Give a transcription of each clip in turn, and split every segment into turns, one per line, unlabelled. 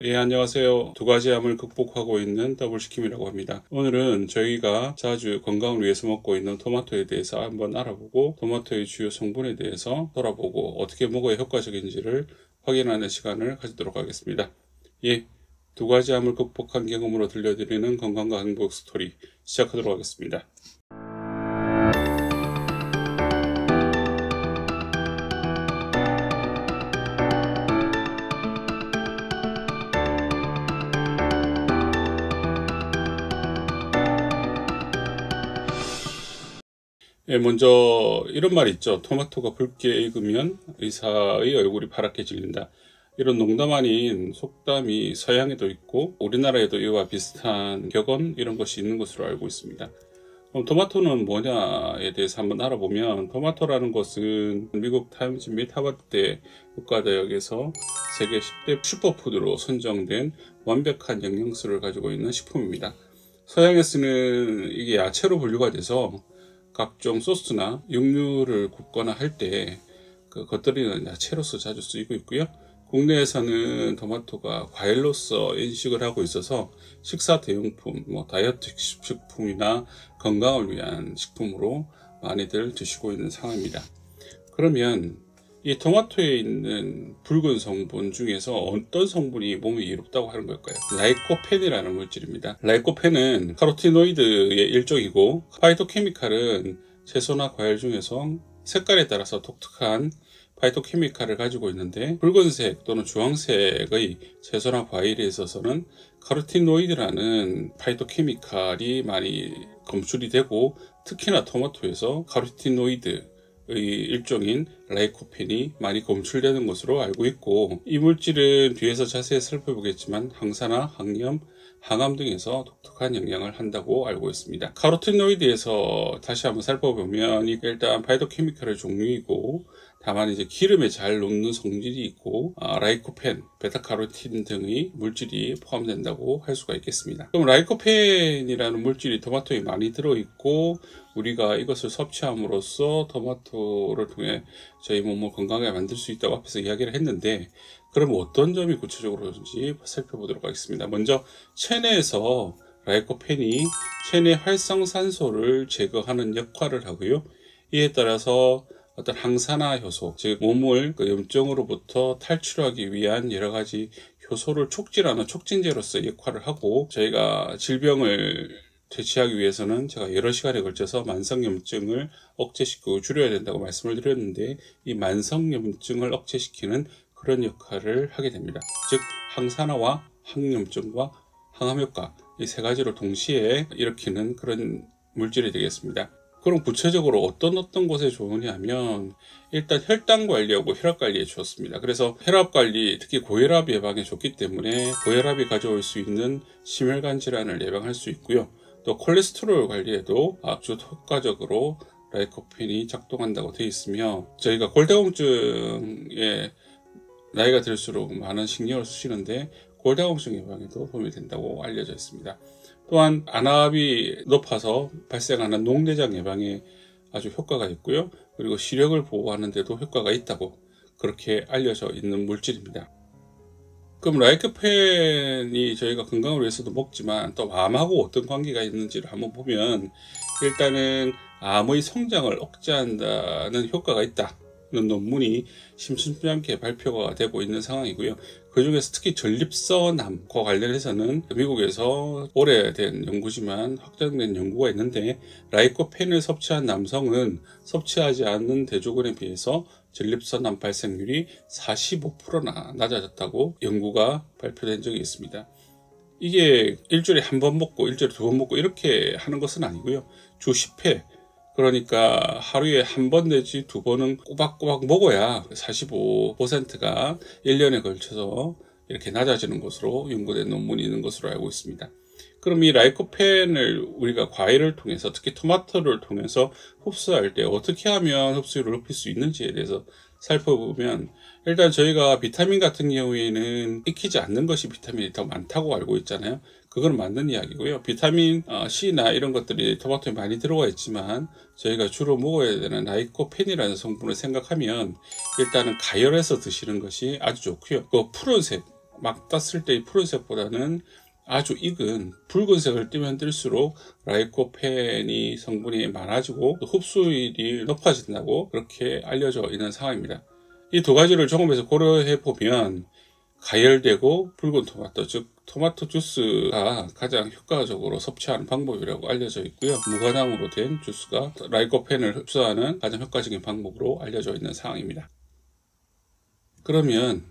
예, 안녕하세요. 두 가지 암을 극복하고 있는 더블시킴이라고 합니다. 오늘은 저희가 자주 건강을 위해서 먹고 있는 토마토에 대해서 한번 알아보고 토마토의 주요 성분에 대해서 돌아보고 어떻게 먹어야 효과적인지를 확인하는 시간을 가지도록 하겠습니다. 예, 두 가지 암을 극복한 경험으로 들려드리는 건강과 행복 스토리 시작하도록 하겠습니다. 예, 먼저 이런 말 있죠. 토마토가 붉게 익으면 의사의 얼굴이 파랗게 질린다. 이런 농담 아닌 속담이 서양에도 있고 우리나라에도 이와 비슷한 격언 이런 것이 있는 것으로 알고 있습니다. 그럼 토마토는 뭐냐에 대해서 한번 알아보면 토마토라는 것은 미국 타임즈 및 하버드 국가대학에서 세계 10대 슈퍼푸드로 선정된 완벽한 영양소를 가지고 있는 식품입니다. 서양에서는 이게 야채로 분류가 돼서 각종 소스나 육류를 굽거나 할 때 겉들이는 야채로서 자주 쓰이고 있고요. 국내에서는 토마토가 과일로서 인식을 하고 있어서 식사 대용품, 다이어트 식품이나 건강을 위한 식품으로 많이들 드시고 있는 상황입니다. 그러면 이 토마토에 있는 붉은 성분 중에서 어떤 성분이 몸에 이롭다고 하는 걸까요? 라이코펜이라는 물질입니다. 라이코펜은 카로티노이드의 일종이고 파이토케미칼은 채소나 과일 중에서 색깔에 따라서 독특한 파이토케미칼을 가지고 있는데 붉은색 또는 주황색의 채소나 과일에 있어서는 카로티노이드라는 파이토케미칼이 많이 검출이 되고 특히나 토마토에서 카로티노이드 의 일종인 라이코펜이 많이 검출되는 것으로 알고 있고 이 물질은 뒤에서 자세히 살펴보겠지만 항산화, 항염, 항암 등에서 독특한 영향을 한다고 알고 있습니다. 카로티노이드에서 다시 한번 살펴보면 일단 파이토케미칼의 종류이고 다만 이제 기름에 잘 녹는 성질이 있고 라이코펜, 베타카로틴 등의 물질이 포함된다고 할 수가 있겠습니다. 그럼 라이코펜이라는 물질이 토마토에 많이 들어있고 우리가 이것을 섭취함으로써 토마토를 통해 저희 몸을 건강하게 만들 수 있다고 앞에서 이야기를 했는데 그럼 어떤 점이 구체적으로인지 살펴보도록 하겠습니다. 먼저 체내에서 라이코펜이 체내 활성산소를 제거하는 역할을 하고요. 이에 따라서 어떤 항산화 효소, 즉 몸을 염증으로부터 탈출하기 위한 여러 가지 효소를 촉진하는 촉진제로서 역할을 하고 저희가 질병을 퇴치하기 위해서는 제가 여러 시간에 걸쳐서 만성염증을 억제시키고 줄여야 된다고 말씀을 드렸는데 이 만성염증을 억제시키는 그런 역할을 하게 됩니다. 즉 항산화와 항염증과 항암효과 이 세 가지를 동시에 일으키는 그런 물질이 되겠습니다. 그럼 구체적으로 어떤 곳에 좋으냐면 일단 혈당 관리하고 혈압 관리에 좋습니다. 그래서 혈압 관리, 특히 고혈압 예방에 좋기 때문에 고혈압이 가져올 수 있는 심혈관 질환을 예방할 수 있고요. 또 콜레스테롤 관리에도 아주 효과적으로 라이코펜이 작동한다고 되어 있으며 저희가 골다공증에 나이가 들수록 많은 신경을 쓰시는데 골다공증 예방에도 도움이 된다고 알려져 있습니다. 또한 안압이 높아서 발생하는 녹내장 예방에 아주 효과가 있고요. 그리고 시력을 보호하는 데도 효과가 있다고 그렇게 알려져 있는 물질입니다. 그럼 라이코펜이 저희가 건강을 위해서도 먹지만 또 암하고 어떤 관계가 있는지를 한번 보면 일단은 암의 성장을 억제한다는 효과가 있다. 는 논문이 심심찮게 발표가 되고 있는 상황이고요. 그 중에서 특히 전립선암과 관련해서는 미국에서 오래된 연구지만 확정된 연구가 있는데 라이코펜을 섭취한 남성은 섭취하지 않는 대조군에 비해서 전립선암 발생률이 45%나 낮아졌다고 연구가 발표된 적이 있습니다. 이게 일주일에 한 번 먹고 일주일에 두 번 먹고 이렇게 하는 것은 아니고요. 주 10회 그러니까 하루에 한 번 내지 두 번은 꼬박꼬박 먹어야 45%가 1년에 걸쳐서 이렇게 낮아지는 것으로 연구된 논문이 있는 것으로 알고 있습니다. 그럼 이 라이코펜을 우리가 과일을 통해서 특히 토마토를 통해서 흡수할 때 어떻게 하면 흡수율을 높일 수 있는지에 대해서 살펴보면 일단 저희가 비타민 같은 경우에는 익히지 않는 것이 비타민이 더 많다고 알고 있잖아요. 그건 맞는 이야기고요. 비타민 C나 이런 것들이 토마토에 많이 들어가 있지만 저희가 주로 먹어야 되는 라이코펜이라는 성분을 생각하면 일단은 가열해서 드시는 것이 아주 좋고요. 그 푸른색 막 땄을 때의 푸른색보다는 아주 익은 붉은색을 띠면 뜰수록 라이코펜이 성분이 많아지고 흡수율이 높아진다고 그렇게 알려져 있는 상황입니다. 이 두 가지를 종합해서 고려해 보면 가열되고 붉은 토마토, 즉 토마토 주스가 가장 효과적으로 섭취하는 방법이라고 알려져 있고요. 무가당으로 된 주스가 라이코펜을 흡수하는 가장 효과적인 방법으로 알려져 있는 상황입니다. 그러면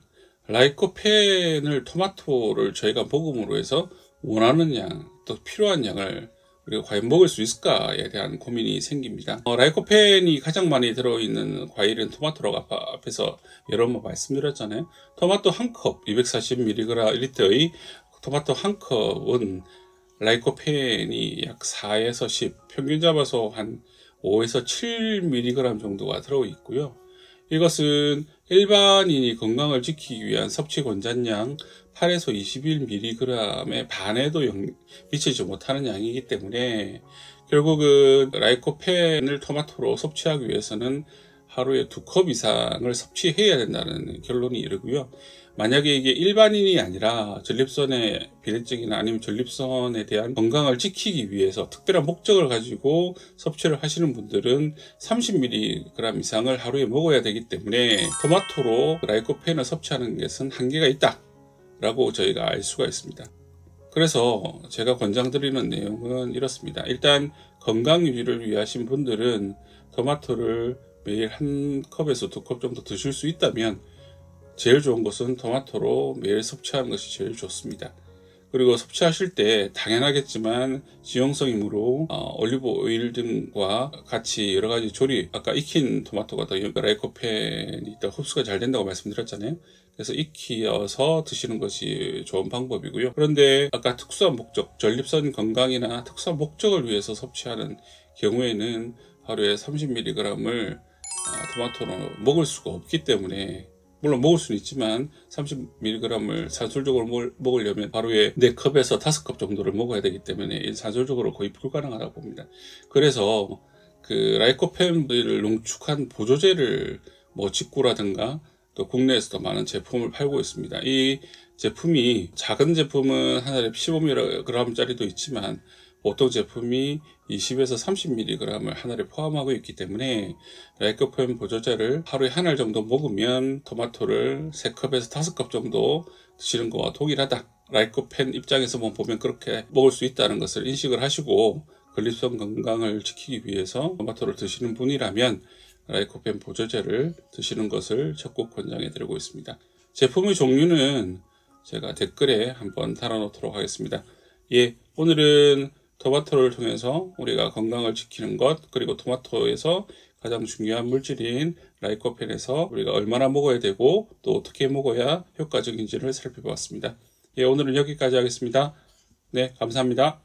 라이코펜을 토마토를 저희가 먹음으로 해서 원하는 양, 또 필요한 양을 우리가 과연 먹을 수 있을까에 대한 고민이 생깁니다. 라이코펜이 가장 많이 들어있는 과일은 토마토라고 앞에서 여러 번 말씀드렸잖아요. 토마토 한 컵, 240mg 1리터의 토마토 한 컵은 라이코펜이 약 4에서 10, 평균 잡아서 한 5에서 7mg 정도가 들어있고요. 이것은 일반인이 건강을 지키기 위한 섭취 권장량 8에서 21mg의 반에도 미치지 못하는 양이기 때문에 결국은 라이코펜을 토마토로 섭취하기 위해서는 하루에 2컵 이상을 섭취해야 된다는 결론이 이르고요. 만약에 이게 일반인이 아니라 전립선의 비대증이나 아니면 전립선에 대한 건강을 지키기 위해서 특별한 목적을 가지고 섭취를 하시는 분들은 30mg 이상을 하루에 먹어야 되기 때문에 토마토로 라이코펜을 섭취하는 것은 한계가 있다 라고 저희가 알 수가 있습니다. 그래서 제가 권장드리는 내용은 이렇습니다. 일단 건강 유지를 위하신 분들은 토마토를 매일 한 컵에서 2컵 정도 드실 수 있다면 제일 좋은 것은 토마토로 매일 섭취하는 것이 제일 좋습니다. 그리고 섭취하실 때 당연하겠지만 지용성이므로 올리브 오일 등과 같이 여러 가지 조리, 아까 익힌 토마토가 더 라이코펜이 더 흡수가 잘 된다고 말씀드렸잖아요. 그래서 익혀서 드시는 것이 좋은 방법이고요. 그런데 아까 특수한 목적, 전립선 건강이나 특수한 목적을 위해서 섭취하는 경우에는 하루에 30mg을 토마토로 먹을 수가 없기 때문에, 물론 먹을 수는 있지만 30mg을 산술적으로 먹으려면 하루에 4컵에서 5컵 정도를 먹어야 되기 때문에 산술적으로 거의 불가능하다고 봅니다. 그래서 그 라이코펜을 농축한 보조제를 직구라든가 또 국내에서도 많은 제품을 팔고 있습니다. 이 제품이 작은 제품은 한 알에 15mg짜리도 있지만 보통 제품이 20에서 30mg을 한 알에 포함하고 있기 때문에 라이코펜 보조제를 하루에 한 알 정도 먹으면 토마토를 3컵에서 5컵 정도 드시는 것과 동일하다. 라이코펜 입장에서만 보면 그렇게 먹을 수 있다는 것을 인식을 하시고 전립선 건강을 지키기 위해서 토마토를 드시는 분이라면 라이코펜 보조제를 드시는 것을 적극 권장해 드리고 있습니다. 제품의 종류는 제가 댓글에 한번 달아놓도록 하겠습니다. 오늘은 토마토를 통해서 우리가 건강을 지키는 것, 그리고 토마토에서 가장 중요한 물질인 라이코펜에서 우리가 얼마나 먹어야 되고 또 어떻게 먹어야 효과적인지를 살펴보았습니다. 오늘은 여기까지 하겠습니다. 네, 감사합니다.